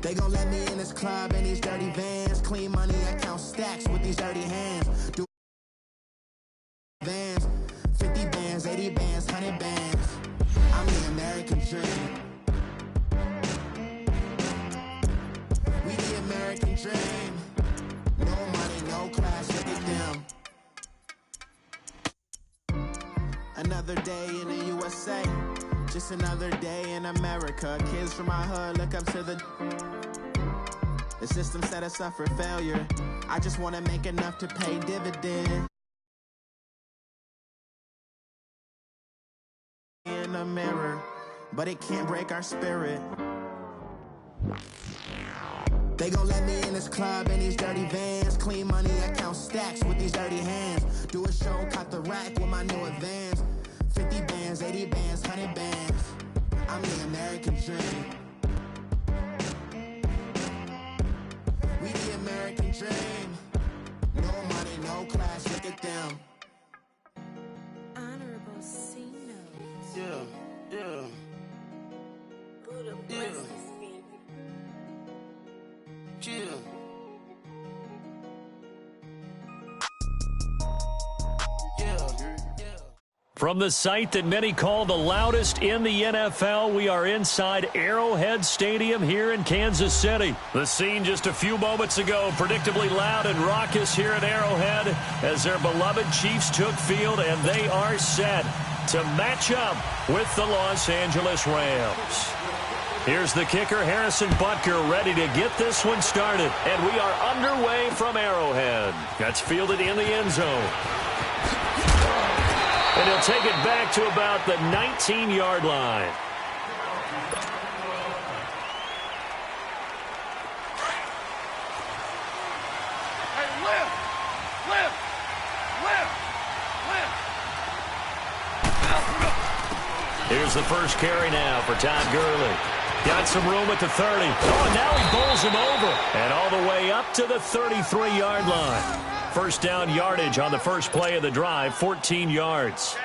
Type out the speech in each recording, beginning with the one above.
They gon' let me in this club in these dirty vans. Clean money, I count stacks with these dirty hands. Do vans, 50 bands, 80 bands, 100 bands. I'm the American dream. We the American dream. No money, no class, look at them. Another day in the USA. Just another day in America. Kids from my hood look up to the system set us up for failure. I just want to make enough to pay dividends. In the mirror, but it can't break our spirit. They gon' let me in this club in these dirty vans. Clean money, I count stacks with these dirty hands. Do a show, caught the rack with my new advance. 50 bands, 80 bands, 100 bands. I'm the American dream. We the American dream. No money, no class, look at them. Honorable C notes. Yeah. Buddha bless this baby. Yeah. From the site that many call the loudest in the NFL, we are inside Arrowhead Stadium here in Kansas City. The scene just a few moments ago, predictably loud and raucous here at Arrowhead as their beloved Chiefs took field, and they are set to match up with the Los Angeles Rams. Here's the kicker, Harrison Butker, ready to get this one started. And we are underway from Arrowhead. That's fielded in the end zone. And he'll take it back to about the 19-yard line. Hey, lift! Here's the first carry now for Todd Gurley. Got some room at the 30. Oh, and now he bowls him over. And all the way up to the 33-yard line. First down yardage on the first play of the drive, 14 yards.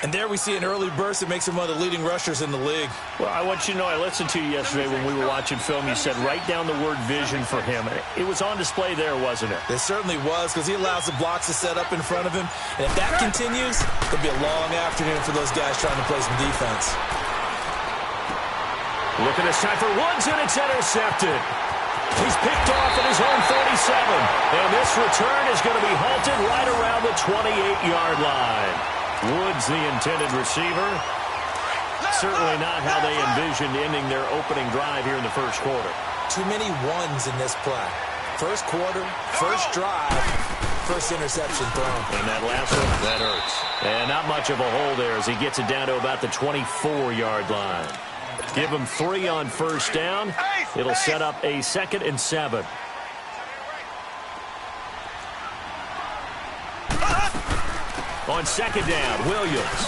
And there we see an early burst that makes him one of the leading rushers in the league. Well, I want you to know, I listened to you yesterday when we were watching film. You said write down the word vision for him. It was on display there, wasn't it? It certainly was, because he allows the blocks to set up in front of him. And if that continues, it'll be a long afternoon for those guys trying to play some defense. Look at this time for Woods, and it's intercepted. He's picked off at his own 47. And this return is going to be halted right around the 28-yard line. Woods, the intended receiver. Certainly not how they envisioned ending their opening drive here in the first quarter. Too many ones in this play. First quarter, first drive, first interception thrown. And that last one, that hurts. And not much of a hole there as he gets it down to about the 24-yard line. Give him 3 on first down. It'll set up a 2nd and 7. On second down, Williams.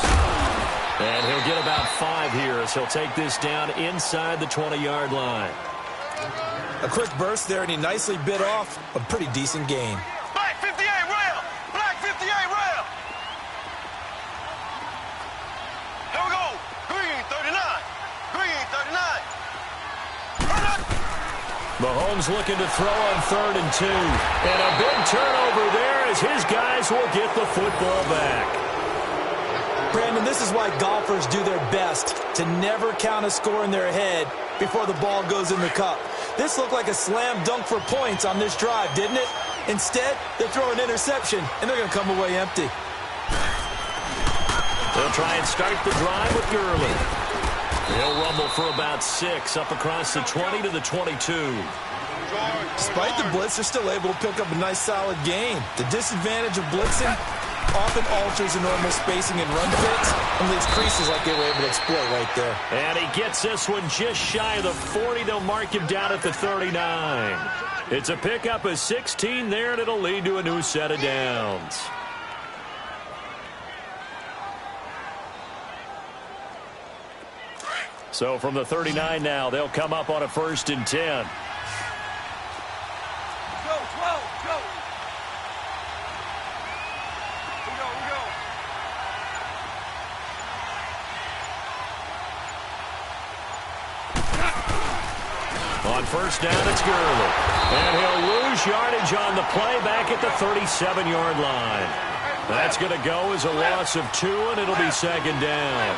And he'll get about 5 here as he'll take this down inside the 20-yard line. A quick burst there, and he nicely bit off a pretty decent gain. Black 58 rail! Black 58 rail! Here we go! Green 39! Green 39! Mahomes looking to throw on 3rd and 2. And a big turnover there as his guys will get the football back. Brandon, this is why golfers do their best to never count a score in their head before the ball goes in the cup. This looked like a slam dunk for points on this drive, didn't it? Instead, they throw an interception, and they're going to come away empty. They'll try and start the drive with Gurley. He'll rumble for about 6 up across the 20 to the 22. Despite the blitz, they're still able to pick up a nice solid gain. The disadvantage of blitzing often alters the normal spacing and run fits and leaves creases like they were able to exploit right there. And he gets this one just shy of the 40. They'll mark him down at the 39. It's a pickup of 16 there, and it'll lead to a new set of downs. So from the 39 now, they'll come up on a 1st and 10. Go, 12, go! We go. On first down, it's Gurley. And he'll lose yardage on the play back at the 37-yard line. That's going to go as a loss of 2, and it'll be second down.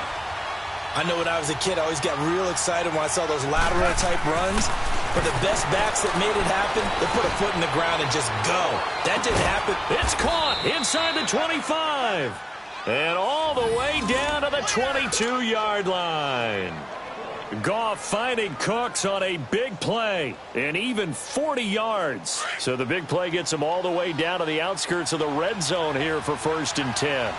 I know when I was a kid, I always got real excited when I saw those lateral-type runs. But the best backs that made it happen, they put a foot in the ground and just go. That didn't happen. It's caught inside the 25. And all the way down to the 22-yard line. Goff finding Cooks on a big play, and even 40 yards. So the big play gets him all the way down to the outskirts of the red zone here for 1st and 10.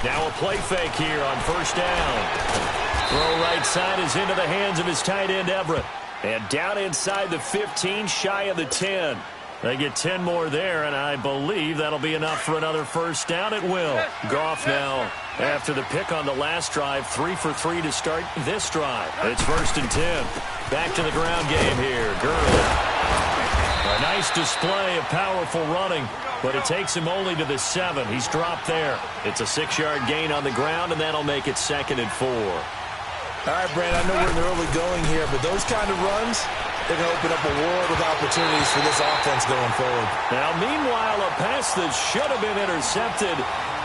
Now a play fake here on first down. Throw right side is into the hands of his tight end, Everett. And down inside the 15, shy of the 10. They get 10 more there, and I believe that'll be enough for another first down. It will. Goff now, after the pick on the last drive, 3 for 3 to start this drive. It's 1st and 10. Back to the ground game here. Gurley. A nice display of powerful running, but it takes him only to the 7. He's dropped there. It's a 6-yard gain on the ground, and that'll make it 2nd and 4. All right, Brand, I know we're in the early going here, but those kind of runs, they're going to open up a world of opportunities for this offense going forward. Now, meanwhile, a pass that should have been intercepted,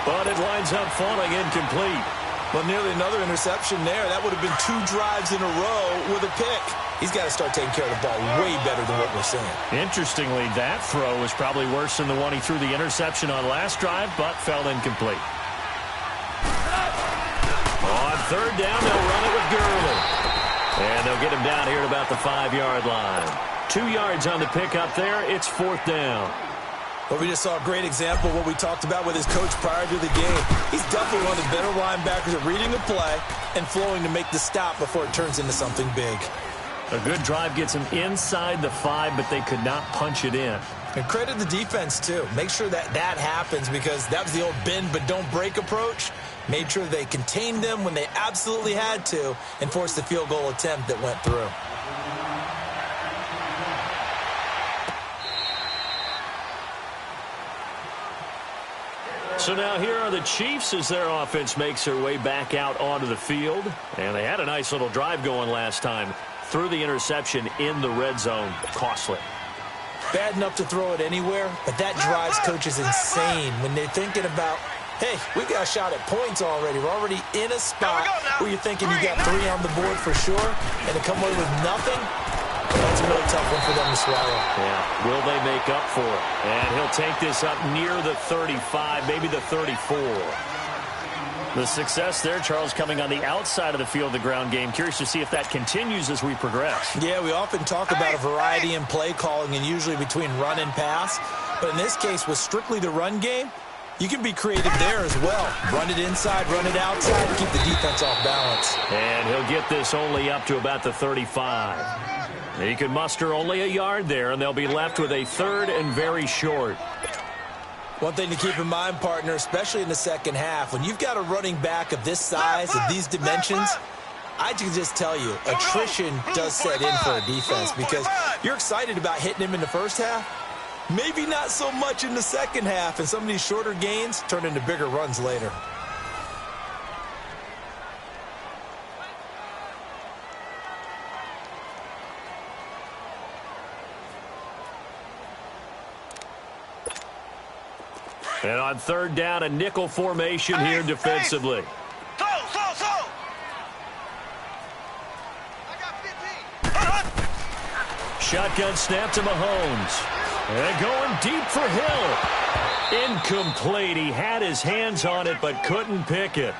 but it winds up falling incomplete. But nearly another interception there. That would have been 2 drives in a row with a pick. He's got to start taking care of the ball way better than what we're seeing. Interestingly, that throw was probably worse than the one he threw the interception on last drive, but fell incomplete. On third down, they'll run it with Gurley. And they'll get him down here at about the 5-yard line. 2 yards on the pickup there. It's 4th down. Well, we just saw a great example of what we talked about with his coach prior to the game. He's definitely one of the better linebackers at reading the play and flowing to make the stop before it turns into something big. A good drive gets him inside the 5, but they could not punch it in. And credit the defense, too. Make sure that happens, because that was the old bend but don't break approach. Made sure they contained them when they absolutely had to and forced the field goal attempt that went through. So now here are the Chiefs as their offense makes their way back out onto the field. And they had a nice little drive going last time. Threw the interception in the red zone. Costly. Bad enough to throw it anywhere, but that drives coaches insane when they're thinking about, hey, we've got a shot at points already. We're already in a spot where you're thinking you got 3 on the board for sure, and to come away with nothing, that's a really tough one for them to swallow. Yeah, will they make up for it? And he'll take this up near the 35, maybe the 34. The success there, Charles, coming on the outside of the field, the ground game. Curious to see if that continues as we progress. Yeah, we often talk about a variety in play calling and usually between run and pass. But in this case, with strictly the run game, you can be creative there as well. Run it inside, run it outside, keep the defense off balance. And he'll get this only up to about the 35. He can muster only a yard there, and they'll be left with a 3rd and very short. One thing to keep in mind, partner, especially in the second half, when you've got a running back of this size, of these dimensions, I can just tell you, attrition does set in for a defense, because you're excited about hitting him in the first half. Maybe not so much in the second half, and some of these shorter gains turn into bigger runs later. And on third down, a nickel formation here defensively. Shotgun snap to Mahomes. And going deep for Hill. Incomplete. He had his hands on it but couldn't pick it.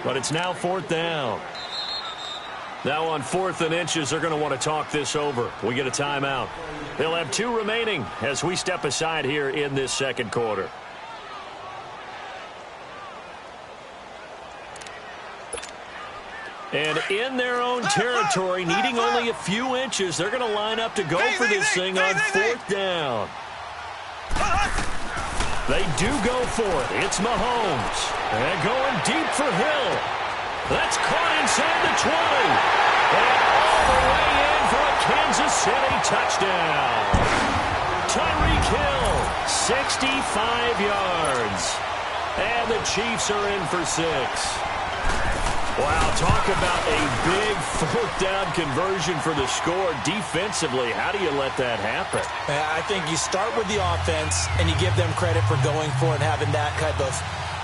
But it's now 4th down. Now on 4th and inches, they're going to want to talk this over. We get a timeout. They'll have 2 remaining as we step aside here in this second quarter. And in their own territory, needing only a few inches, they're going to line up to go for this thing on 4th down. They do go for it. It's Mahomes. And going deep for Hill. That's caught inside the 20. And all the way in for a Kansas City touchdown. Tyreek Hill, 65 yards. And the Chiefs are in for 6. Wow, talk about a down conversion for the score. Defensively, how do you let that happen? I think you start with the offense, and you give them credit for going for it and having that kind of,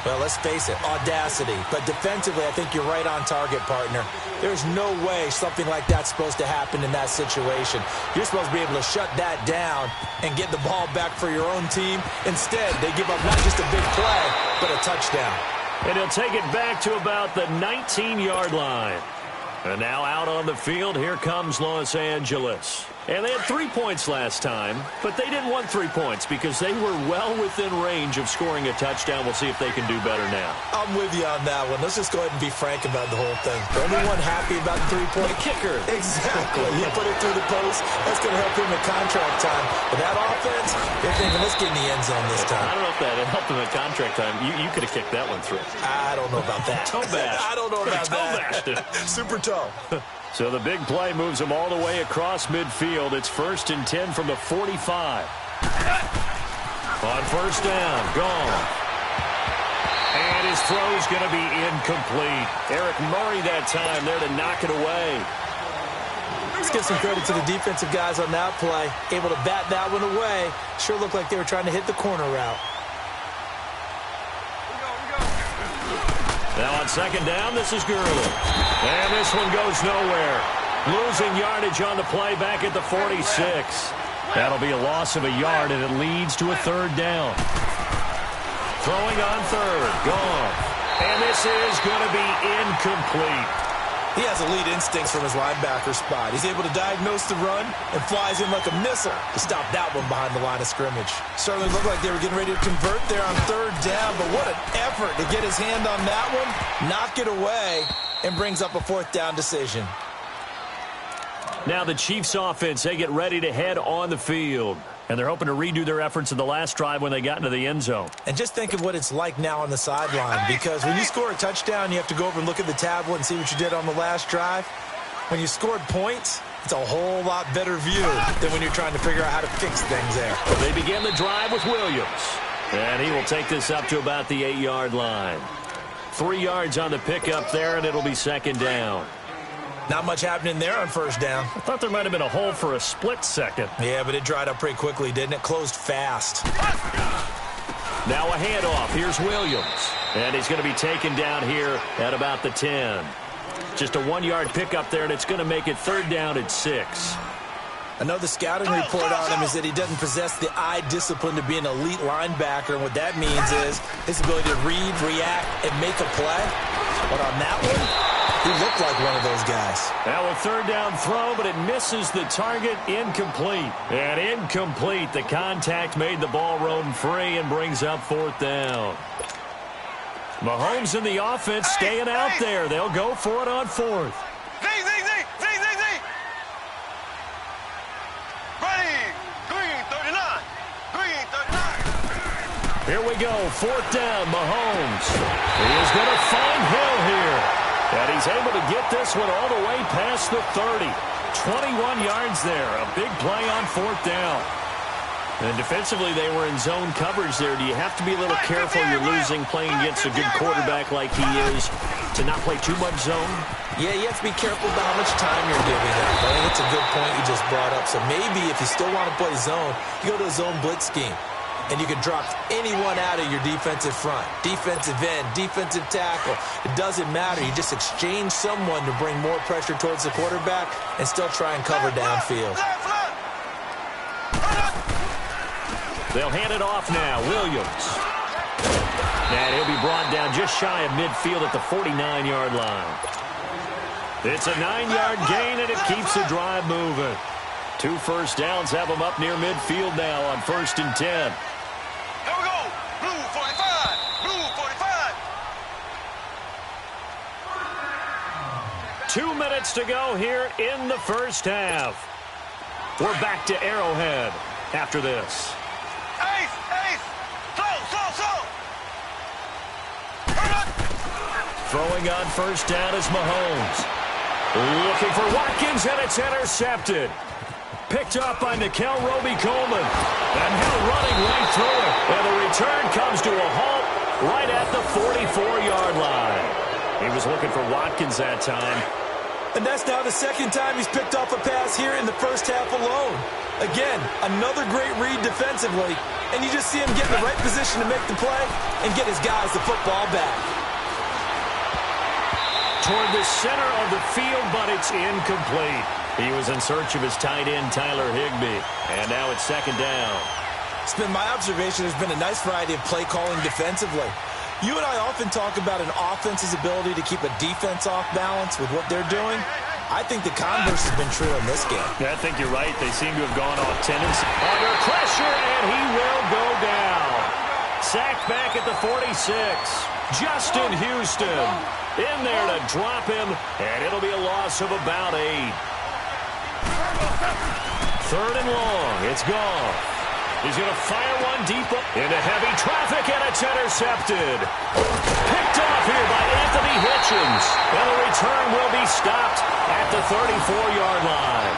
well, let's face it, audacity. But defensively, I think you're right on target, partner. There's no way something like that's supposed to happen in that situation. You're supposed to be able to shut that down and get the ball back for your own team. Instead, they give up not just a big play, but a touchdown. And he'll take it back to about the 19-yard line. And now out on the field, here comes Los Angeles. And they had 3 points last time, but they didn't want 3 points because they were well within range of scoring a touchdown. We'll see if they can do better now. I'm with you on that one. Let's just go ahead and be frank about the whole thing. The only one happy about the 3-point kicker. Exactly. You put it through the post. That's going to help him in contract time. But that offense, they're thinking, let's get in the end zone this time. I don't know if that helped him in contract time. You could have kicked that one through. I don't know about that. Toe bash. I don't know about that. Super toe. So the big play moves him all the way across midfield. It's 1st and 10 from the 45. On first down, gone. And his throw's going to be incomplete. Eric Murray that time there to knock it away. Let's give some credit to the defensive guys on that play. Able to bat that one away. Sure looked like they were trying to hit the corner route. Now on second down, this is Gurley. And this one goes nowhere. Losing yardage on the play back at the 46. That'll be a loss of a yard, and it leads to a 3rd down. Throwing on 3rd. Gone. And this is going to be incomplete. He has elite instincts from his linebacker spot. He's able to diagnose the run and flies in like a missile to stop that one behind the line of scrimmage. Certainly looked like they were getting ready to convert there on 3rd down, but what an effort to get his hand on that one, knock it away, and brings up a 4th down decision. Now the Chiefs offense, they get ready to head on the field. And they're hoping to redo their efforts in the last drive when they got into the end zone. And just think of what it's like now on the sideline, because when you score a touchdown, you have to go over and look at the tablet and see what you did on the last drive. When you scored points, it's a whole lot better view than when you're trying to figure out how to fix things there. They begin the drive with Williams. And he will take this up to about the 8-yard line. 3 yards on the pickup there, and it'll be 2nd down. Not much happening there on 1st down. I thought there might have been a hole for a split second. Yeah, but it dried up pretty quickly, didn't it? Closed fast. Now a handoff. Here's Williams. And he's going to be taken down here at about the 10. Just a 1-yard pickup there, and it's going to make it 3rd down at 6. I know the scouting report on him is that he doesn't possess the eye discipline to be an elite linebacker, and what that means is his ability to read, react, and make a play. But on that one, he looked like one of those guys. Now a 3rd down throw, but it misses the target. Incomplete. And incomplete. The contact made the ball roam free and brings up 4th down. Mahomes and the offense staying out there. They'll go for it on 4th. Here we go, 4th down, Mahomes. He is going to find Hill here. And he's able to get this one all the way past the 30. 21 yards there, a big play on 4th down. And defensively, they were in zone coverage there. Do you have to be a little careful? You're losing, playing against a good quarterback like he is, to not play too much zone? Yeah, you have to be careful about how much time you're giving him. I think it's a good point you just brought up. So maybe if you still want to play zone, you go to a zone blitz scheme. And you can drop anyone out of your defensive front, defensive end, defensive tackle. It doesn't matter. You just exchange someone to bring more pressure towards the quarterback and still try and cover downfield. They'll hand it off now. Williams. And he'll be brought down just shy of midfield at the 49-yard line. It's a 9-yard gain, and it keeps the drive moving. 2 first downs have them up near midfield now on 1st and 10. Here we go. Blue 45. Blue 45. 2 minutes to go here in the first half. We're back to Arrowhead after this. Ace. Slow. Throwing on first down is Mahomes. Looking for Watkins, and it's intercepted. Picked up by Nickel Roby-Coleman. And now running right through it. And the return comes to a halt right at the 44-yard line. He was looking for Watkins that time. And that's now the second time he's picked off a pass here in the first half alone. Again, another great read defensively, and you just see him get in the right position to make the play and get his guys the football back. Toward the center of the field, but it's incomplete. He was in search of his tight end, Tyler Higbee, and now it's second down. It's been my observation there's been a nice variety of play calling defensively. You and I often talk about an offense's ability to keep a defense off balance with what they're doing. I think the converse has been true in this game. Yeah, I think you're right. They seem to have gone off tendency. Under pressure, and he will go down. Sacked back at the 46. Justin Houston in there to drop him, and it'll be a loss of about 8. Third and long. It's gone. He's going to fire one deep into heavy traffic, and it's intercepted. Picked off here by Anthony Hitchens. And the return will be stopped at the 34-yard line.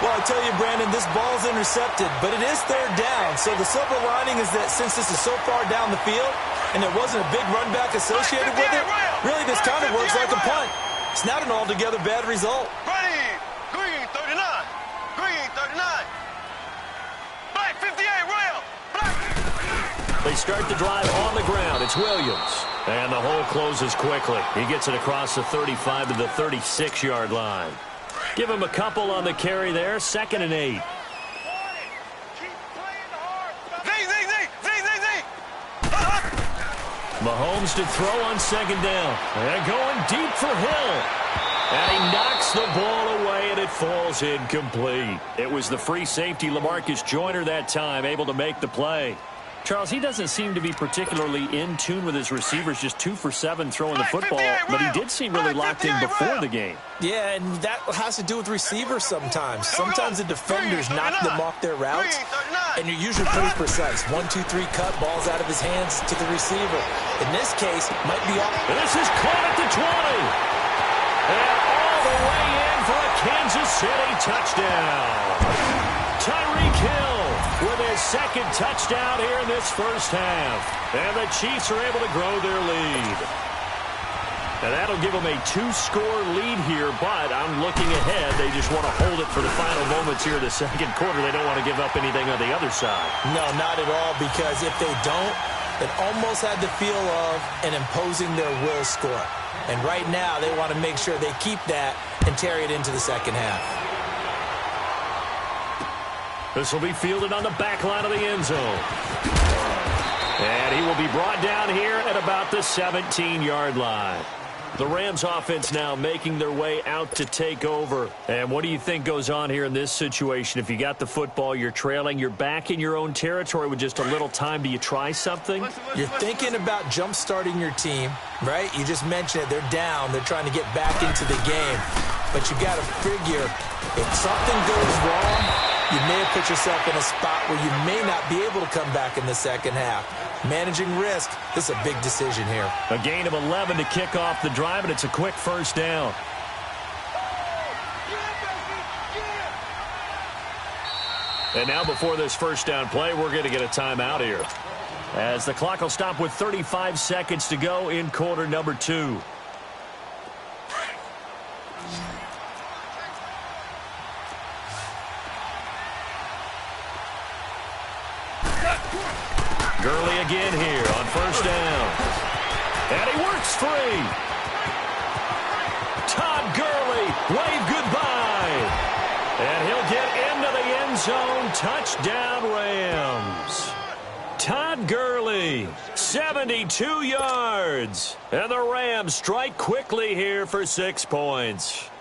Well, I tell you, Brandon, this ball's intercepted, but it is third down. So the silver lining is that since this is so far down the field and there wasn't a big run back associated with it, really this kind of works like a punt. It's not an altogether bad result. Green 39. Green 39. Black 58, Royal. Black. They start the drive on the ground. It's Williams. And the hole closes quickly. He gets it across the 35 to the 36-yard line. Give him a couple on the carry there. 2nd and 8. Mahomes to throw on 2nd down. And going deep for Hill. And he knocks the ball away, and it falls incomplete. It was the free safety, LaMarcus Joyner, that time, able to make the play. Charles, he doesn't seem to be particularly in tune with his receivers, just 2 for 7 throwing the football, but he did seem really locked in before the game. Yeah, and that has to do with receivers sometimes. Sometimes the defenders knock them off their routes, and you're usually pretty precise. 1, 2, 3 cut, balls out of his hands to the receiver. In this case, might be off. And this is caught at the 20. And all the way in for a Kansas City touchdown. Tyreek Hill with his 2nd touchdown here in this first half. And the Chiefs are able to grow their lead. And that'll give them a 2-score lead here, but I'm looking ahead. They just want to hold it for the final moments here in the second quarter. They don't want to give up anything on the other side. No, not at all, because if they don't, it almost had the feel of an imposing their will score. And right now, they want to make sure they keep that and carry it into the second half. This will be fielded on the back line of the end zone. And he will be brought down here at about the 17-yard line. The Rams offense now making their way out to take over. And what do you think goes on here in this situation? If you got the football, you're trailing, you're back in your own territory with just a little time. Do you try something? You're thinking about jump-starting your team, right? You just mentioned it. They're down. They're trying to get back into the game. But you got to figure if something goes wrong, you may have put yourself in a spot where you may not be able to come back in the second half. Managing risk, this is a big decision here. A gain of 11 to kick off the drive, and it's a quick first down. And now before this first down play, we're going to get a timeout here, as the clock will stop with 35 seconds to go in quarter number 2. Gurley again here on first down. And he works free. Todd Gurley, wave goodbye. And he'll get into the end zone. Touchdown, Rams. Todd Gurley, 72 yards. And the Rams strike quickly here for 6 points.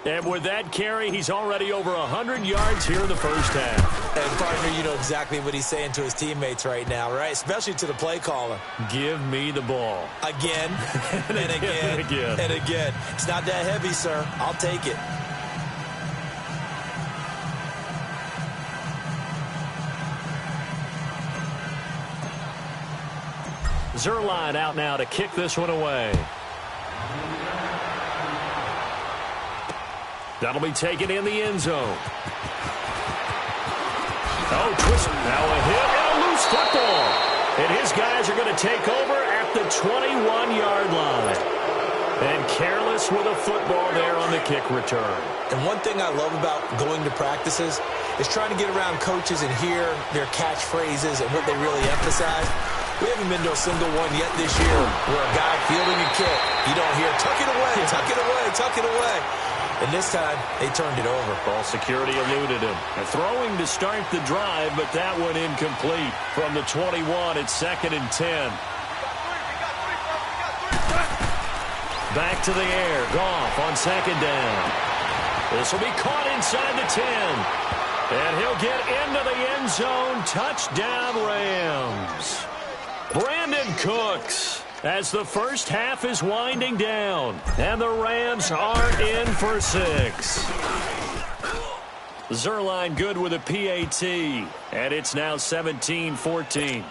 And with that carry, he's already over 100 yards here in the first half. And, partner, you know exactly what he's saying to his teammates right now, right? Especially to the play caller. Give me the ball. Again, and again, and again, and again. It's not that heavy, sir. I'll take it. Zerline out now to kick this one away. That'll be taken in the end zone. Oh, twist. Now a hit and a loose football. And his guys are going to take over at the 21-yard line. And careless with a football there on the kick return. And one thing I love about going to practices is trying to get around coaches and hear their catchphrases and what they really emphasize. We haven't been to a single one yet this year where a guy fielding a kick, you don't hear, tuck it away, tuck it away, tuck it away. And this time, they turned it over. Ball security eluded him. And throwing to start the drive, but that one incomplete. From the 21, it's 2nd and 10. Back to the air. Goff on 2nd down. This will be caught inside the 10. And he'll get into the end zone. Touchdown, Rams. Brandon Cooks as the first half is winding down. And the Rams are in for 6. Zerline good with a PAT. And it's now 17-14.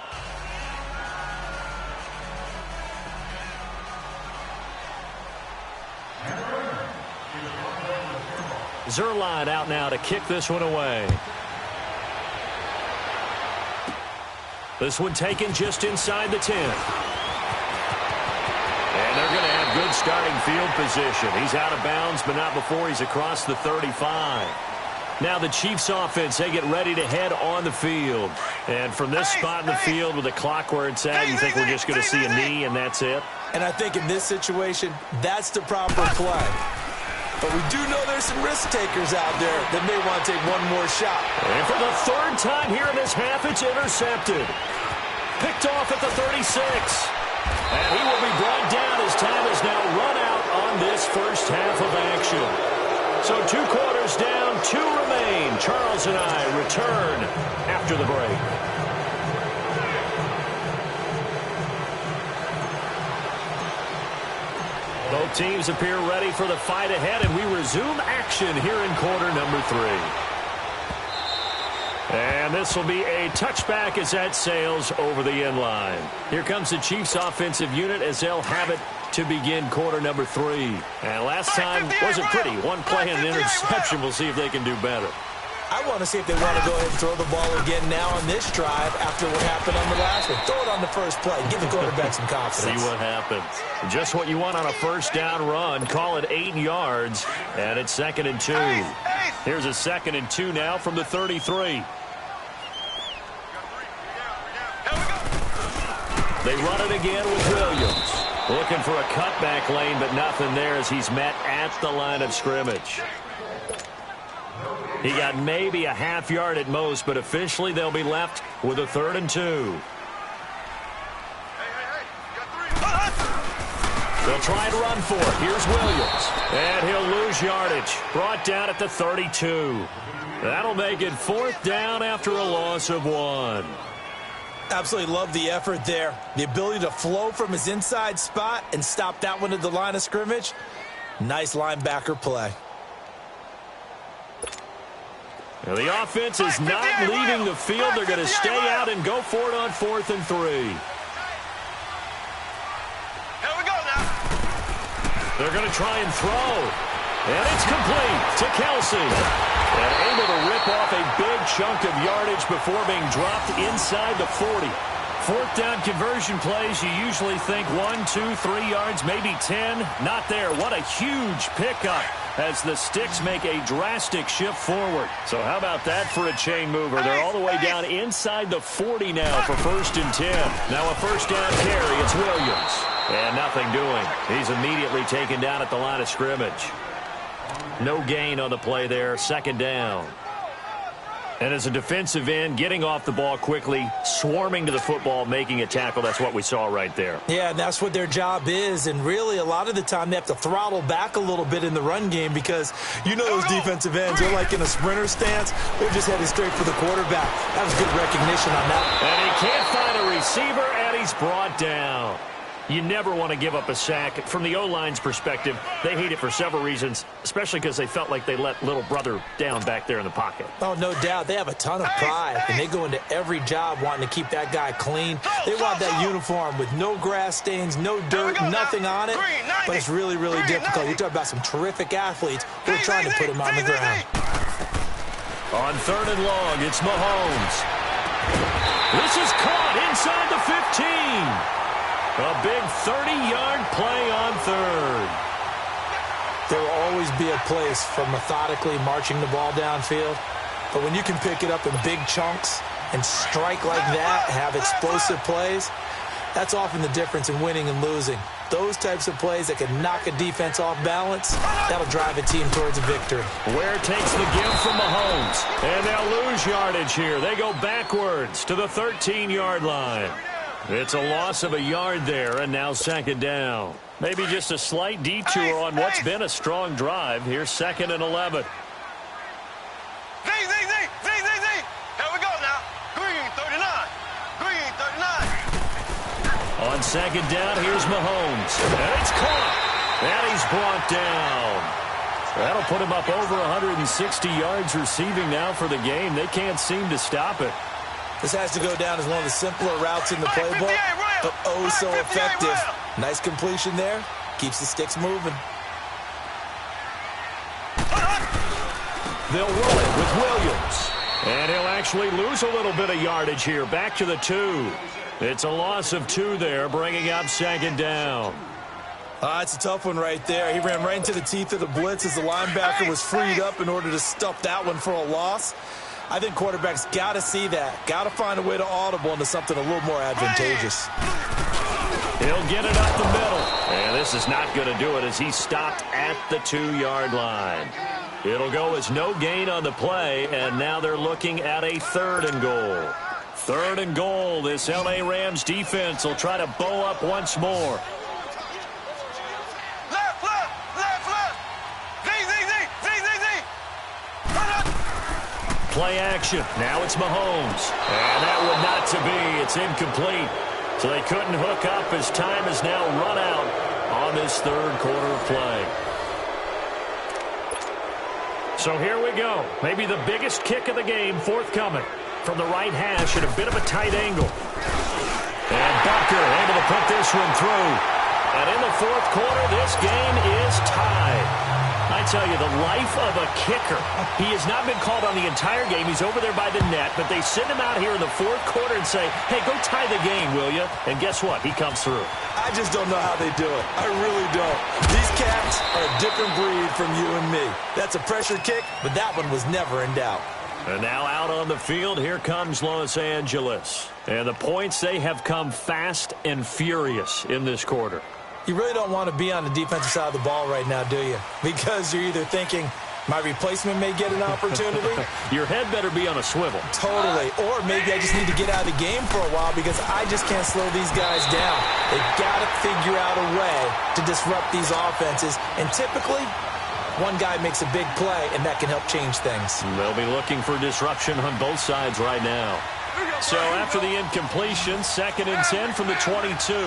Zerline out now to kick this one away. This one taken just inside the 10. And they're going to have good starting field position. He's out of bounds, but not before he's across the 35. Now the Chiefs offense, they get ready to head on the field. And from this spot in the field with the clock where it's at, you think we're just going to see a knee and that's it? And I think in this situation, that's the proper play. But we do know there's some risk takers out there that may want to take one more shot. And for the 3rd time here in this half, it's intercepted. Picked off at the 36. And he will be brought down as time is now run out on this first half of action. So 2 quarters down, 2 remain. Charles and I return after the break. Both teams appear ready for the fight ahead, and we resume action here in quarter number 3. And this will be a touchback as that sails over the end line. Here comes the Chiefs offensive unit as they'll have it to begin quarter number 3. And last time wasn't pretty. One play and an interception. We'll see if they can do better. I want to see if they want to go ahead and throw the ball again now on this drive after what happened on the last one. Throw it on the first play. Give the quarterback some confidence. See what happens. Just what you want on a first down run. Call it 8 yards. And it's 2nd and 2. Here's a 2nd and 2 now from the 33. They run it again with Williams. Looking for a cutback lane, but nothing there as he's met at the line of scrimmage. He got maybe a half yard at most, but officially they'll be left with a 3rd and 2. They'll try and run for it. Here's Williams. And he'll lose yardage. Brought down at the 32. That'll make it 4th down after a loss of 1. Absolutely love the effort there. The ability to flow from his inside spot and stop that one at the line of scrimmage. Nice linebacker play. Now the offense is not leaving the field. They're going to stay out and go for it on 4th and 3. Here we go now. They're going to try and throw. And it's complete to Kelsey. And able to rip off a big chunk of yardage before being dropped inside the 40. 4th down conversion plays, you usually think 1, 2, 3 yards, maybe 10. Not there. What a huge pickup as the sticks make a drastic shift forward. So how about that for a chain mover? They're all the way down inside the 40 now for 1st and 10. Now a first down carry. It's Williams. And nothing doing. He's immediately taken down at the line of scrimmage. No gain on the play there. 2nd down. And as a defensive end, getting off the ball quickly, swarming to the football, making a tackle, that's what we saw right there. Yeah, and that's what their job is. And really, a lot of the time, they have to throttle back a little bit in the run game because you know those defensive ends, they're like in a sprinter stance. They're just headed straight for the quarterback. That was good recognition on that. And he can't find a receiver, and he's brought down. You never want to give up a sack. From the O-line's perspective, they hate it for several reasons, especially because they felt like they let little brother down back there in the pocket. Oh, no doubt. They have a ton of pride, and they go into every job wanting to keep that guy clean. They want that uniform with no grass stains, no dirt, nothing on it. But it's really, really difficult. You're talking about some terrific athletes who are trying to put him on the ground. On 3rd and long, it's Mahomes. This is caught inside the 15. A big 30-yard play on third. There will always be a place for methodically marching the ball downfield. But when you can pick it up in big chunks and strike like that, have explosive plays, that's often the difference in winning and losing. Those types of plays that can knock a defense off balance, that'll drive a team towards a victory. Ware takes the give from Mahomes, and they'll lose yardage here. They go backwards to the 13-yard line. It's a loss of a yard there, and now second down. Maybe just a slight detour on what's been a strong drive. Here's 2nd and 11. Z. Here we go now. Green 39. Green 39. On second down, here's Mahomes. And it's caught. And he's brought down. That'll put him up over 160 yards receiving now for the game. They can't seem to stop it. This has to go down as one of the simpler routes in the playbook, but oh so effective. Nice completion there. Keeps the sticks moving. They'll roll it with Williams. And he'll actually lose a little bit of yardage here. Back to the 2. It's a loss of 2 there, bringing up second down. It's a tough one right there. He ran right into the teeth of the blitz as the linebacker was freed up in order to stuff that one for a loss. I think quarterbacks got to see that. Got to find a way to audible into something a little more advantageous. He'll get it up the middle. And this is not going to do it as he's stopped at the 2-yard line. It'll go as no gain on the play, and now they're looking at a 3rd and goal. 3rd and goal. This L.A. Rams defense will try to bow up once more. Play action. Now it's Mahomes. And that would not to be. It's incomplete. So they couldn't hook up as time is now run out on this 3rd quarter play. So here we go. Maybe the biggest kick of the game forthcoming from the right hash at a bit of a tight angle. And Bucker able to put this one through. And in the 4th quarter, this game is tied. I tell you, the life of a kicker. He has not been called on the entire game. He's over there by the net, but they send him out here in the 4th quarter and say, hey, go tie the game, will you? And guess what? He comes through. I just don't know how they do it. I really don't. These cats are a different breed from you and me. That's a pressure kick, but that one was never in doubt. And now out on the field, here comes Los Angeles. And the points, they have come fast and furious in this quarter. You really don't want to be on the defensive side of the ball right now, do you? Because you're either thinking, my replacement may get an opportunity. Your head better be on a swivel. Totally. Or maybe I just need to get out of the game for a while because I just can't slow these guys down. They've got to figure out a way to disrupt these offenses. And typically, one guy makes a big play, and that can help change things. They'll be looking for disruption on both sides right now. So after the incompletion, 2nd and 10 from the 22.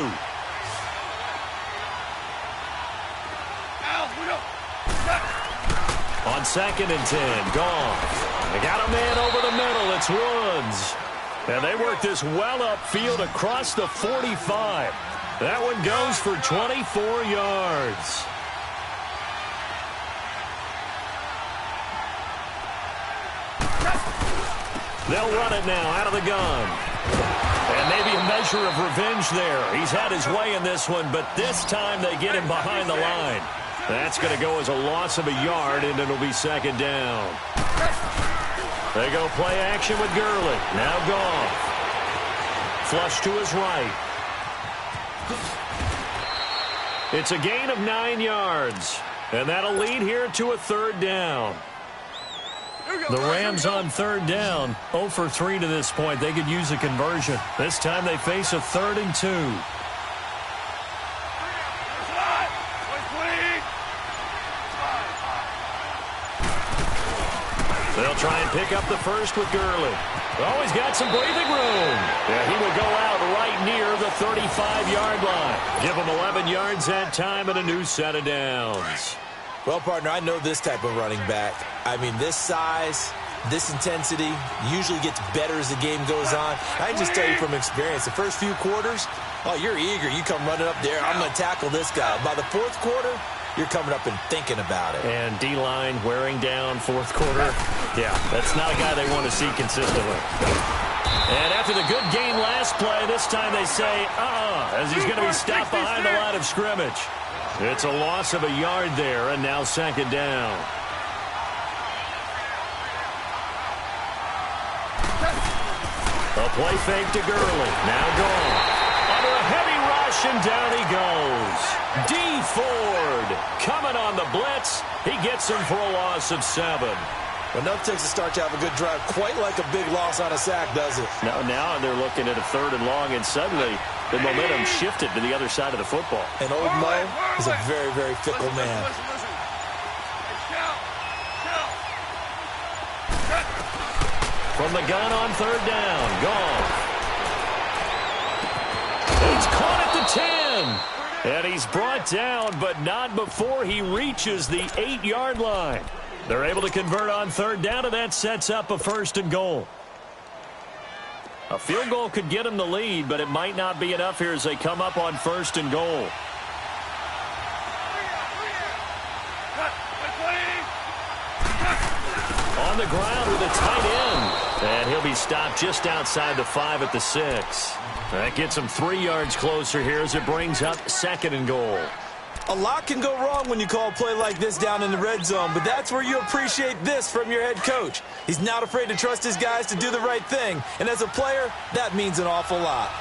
On 2nd and 10, Goff. They got a man over the middle. It's Woods. And they work this well upfield across the 45. That one goes for 24 yards. They'll run it now out of the gun. And maybe a measure of revenge there. He's had his way in this one, but this time they get him behind the line. That's going to go as a loss of a yard, and it'll be 2nd down. They go play action with Gurley. Now Goff. Flush to his right. It's a gain of 9 yards. And that'll lead here to a 3rd down. The Rams on 3rd down. 0 for 3 to this point. They could use a conversion. This time they face a 3rd and 2. They'll try and pick up the first with Gurley. Oh, he's got some breathing room. Yeah, he will go out right near the 35-yard line. Give him 11 yards that time and a new set of downs. Well, partner, I know this type of running back. I mean, this size, this intensity usually gets better as the game goes on. I can just tell you from experience, the first few quarters, oh, you're eager. You come running up there. I'm going to tackle this guy. By the 4th quarter, you're coming up and thinking about it. And D-line wearing down 4th quarter. Yeah, that's not a guy they want to see consistently. And after the good game last play, this time they say, as he's going to be stopped behind the line of scrimmage. It's a loss of a yard there, and now second down. A play fake to Gurley. Now gone. Under a heavy rush, and down he goes. D. Ford coming on the blitz. He gets him for a loss of 7. Enough takes to start to have a good drive. Quite like a big loss on a sack, does it? Now they're looking at a 3rd and long, and suddenly the momentum shifted to the other side of the football. And old Mo is a very, very fickle man. From the gun on 3rd down. Gone. He's caught at the 10. And he's brought down, but not before he reaches the 8-yard line. They're able to convert on 3rd down, and that sets up a 1st and goal. A field goal could get him the lead, but it might not be enough here as they come up on 1st and goal. On the ground with a tight end. And he'll be stopped just outside the 5 at the 6. That gets him 3 yards closer here as it brings up 2nd and goal. A lot can go wrong when you call a play like this down in the red zone, but that's where you appreciate this from your head coach. He's not afraid to trust his guys to do the right thing, and as a player, that means an awful lot.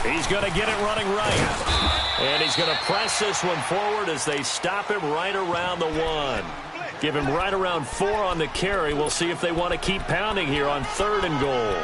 He's going to get it running right. And he's going to press this one forward as they stop him right around the 1. Give him right around 4 on the carry. We'll see if they want to keep pounding here on 3rd and goal.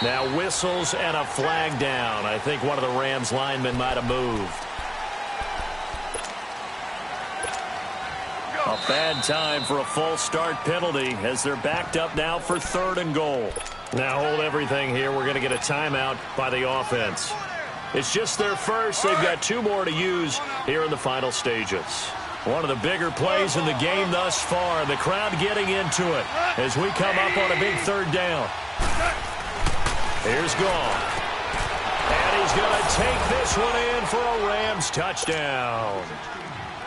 Now whistles and a flag down. I think one of the Rams linemen might have moved. A bad time for a false start penalty as they're backed up now for 3rd and goal. Now hold everything here. We're going to get a timeout by the offense. It's just their first. They've got 2 more to use here in the final stages. One of the bigger plays in the game thus far. The crowd getting into it as we come up on a big 3rd down. Here's Gone. And he's going to take this one in for a Rams touchdown.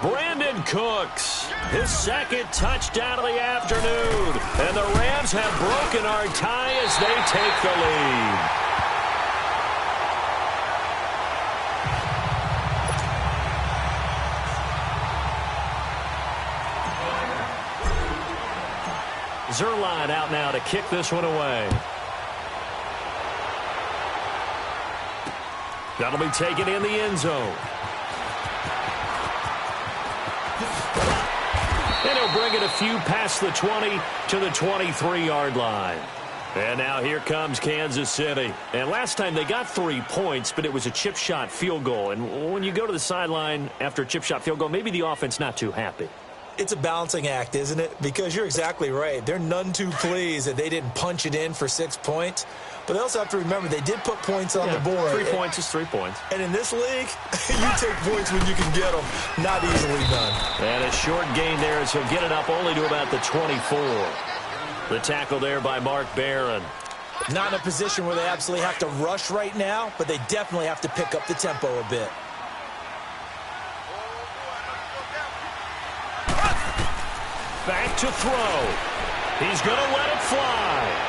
Brandon Cooks, his 2nd touchdown of the afternoon. And the Rams have broken our tie as they take the lead. Zerline out now to kick this one away. That'll be taken in the end zone. And he'll bring it a few past the 20 to the 23-yard line. And now here comes Kansas City. And last time they got 3 points, but it was a chip shot field goal. And when you go to the sideline after a chip shot field goal, maybe the offense not too happy. It's a balancing act, isn't it? Because you're exactly right. They're none too pleased that they didn't punch it in for 6 points. But they also have to remember they did put points on the board. 3 points is 3 points. And in this league, you take points when you can get them. Not easily done. And a short gain there as he'll get it up only to about the 24. The tackle there by Mark Barron. Not in a position where they absolutely have to rush right now, but they definitely have to pick up the tempo a bit. Back to throw. He's going to let it fly.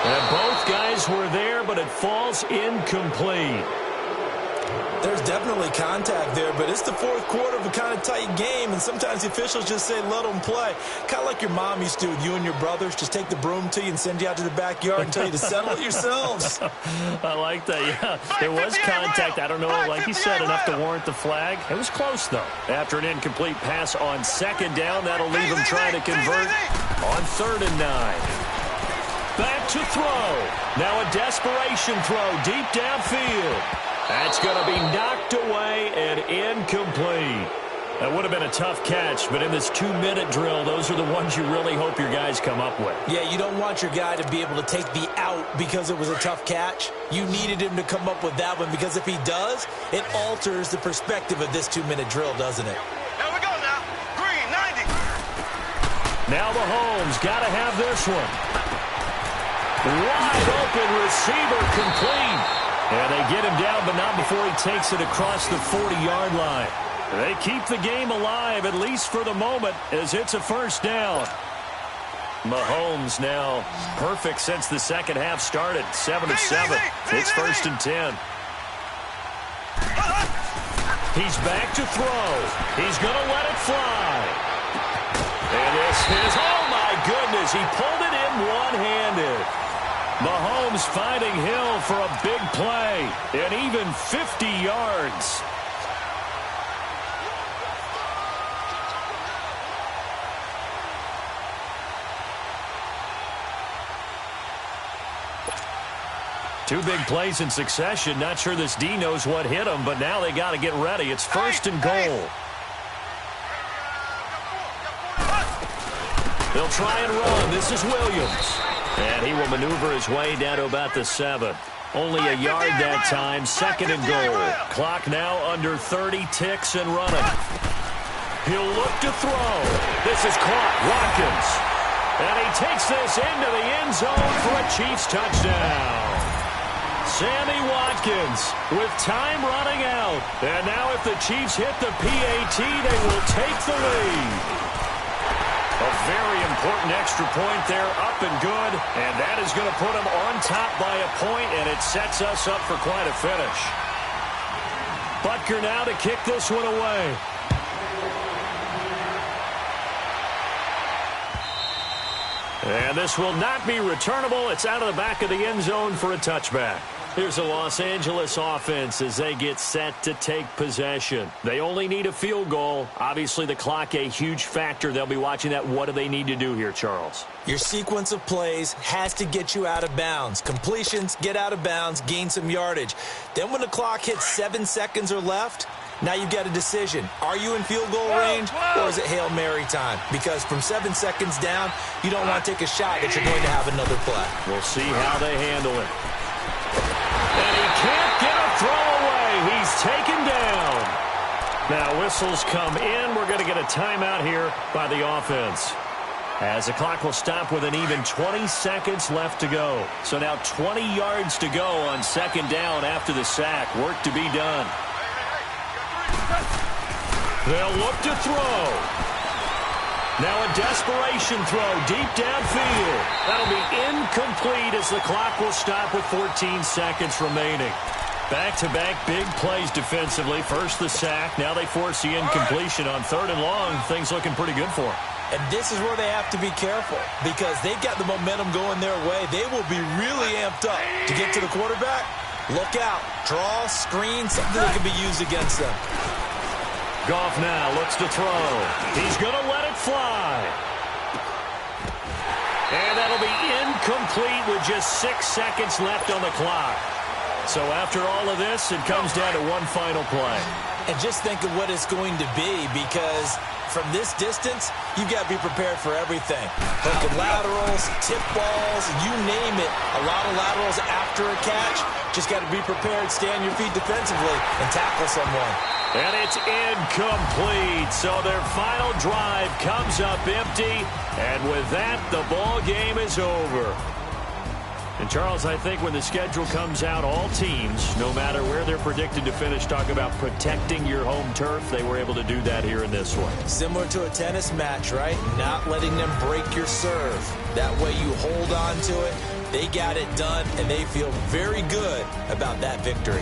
And both guys were there, but it falls incomplete. There's definitely contact there, but it's the 4th quarter of a kind of tight game, and sometimes the officials just say, let them play. Kind of like your mom used to do with you and your brothers. Just take the broom to you and send you out to the backyard and tell you to settle it yourselves. I like that, yeah. There was contact. I don't know, like you said, enough to warrant the flag. It was close, though. After an incomplete pass on 2nd down, that'll leave him trying to convert on 3rd and 9. Back to throw. Now a desperation throw deep downfield. That's going to be knocked away and incomplete. That would have been a tough catch, but in this 2-minute drill, those are the ones you really hope your guys come up with. Yeah, you don't want your guy to be able to take the out because it was a tough catch. You needed him to come up with that one, because if he does, it alters the perspective of this 2-minute drill, doesn't it? Here we go now. Green, 90. Now Mahomes got to have this one. Wide open receiver complete. And they get him down, but not before he takes it across the 40-yard line. They keep the game alive, at least for the moment, as it's a first down. Mahomes now perfect since the second half started. 7 of 7. It's 1st and 10. He's back to throw. He's going to let it fly. And this is, oh my goodness, he pulled it in one-handed. Mahomes finding Hill for a big play, and even 50 yards. Two big plays in succession. Not sure this D knows what hit him, but now they got to get ready. It's 1st and goal. They'll try and run. This is Williams. And he will maneuver his way down to about the 7. Only a yard that time. 2nd and goal. Clock now under 30 ticks and running. He'll look to throw. This is caught. Watkins. And he takes this into the end zone for a Chiefs touchdown. Sammy Watkins with time running out. And now if the Chiefs hit the PAT, they will take the lead. A very important extra point there, up and good. And that is going to put them on top by a point, and it sets us up for quite a finish. Butker now to kick this one away. And this will not be returnable. It's out of the back of the end zone for a touchback. Here's the Los Angeles offense as they get set to take possession. They only need a field goal. Obviously, the clock a huge factor. They'll be watching that. What do they need to do here, Charles? Your sequence of plays has to get you out of bounds. Completions, get out of bounds, gain some yardage. Then when the clock hits 7 seconds or left, now you've got a decision. Are you in field goal range, or is it Hail Mary time? Because from 7 seconds down, you don't want to take a shot that you're going to have another play. We'll see how they handle it. And he can't get a throw away. He's taken down. Now whistles come in. We're going to get a timeout here by the offense, as the clock will stop with an even 20 seconds left to go. So now 20 yards to go on 2nd down after the sack. Work to be done. They'll look to throw. Now a desperation throw deep downfield. That'll be incomplete as the clock will stop with 14 seconds remaining. Back-to-back big plays defensively. First the sack. Now they force the incompletion on 3rd and long. Things looking pretty good for them. And this is where they have to be careful, because they've got the momentum going their way. They will be really amped up to get to the quarterback. Look out. Draw, screen, something that can be used against them. Goff now looks to throw. He's going to let it fly. And that'll be incomplete with just 6 seconds left on the clock. So after all of this, it comes down to one final play. And just think of what it's going to be, because from this distance, you've got to be prepared for everything. Hook and laterals, tip balls, you name it. A lot of laterals after a catch. Just got to be prepared, stay on your feet defensively, and tackle someone. And it's incomplete. So their final drive comes up empty. And with that, the ball game is over. And, Charles, I think when the schedule comes out, all teams, no matter where they're predicted to finish, talk about protecting your home turf. They were able to do that here in this one. Similar to a tennis match, right? Not letting them break your serve. That way you hold on to it. They got it done, and they feel very good about that victory.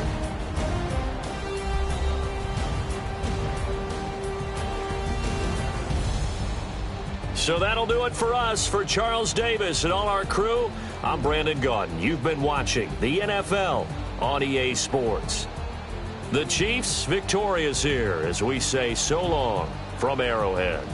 So that'll do it for us. For Charles Davis and all our crew, I'm Brandon Gaudin. You've been watching the NFL on EA Sports. The Chiefs victorious here as we say so long from Arrowhead.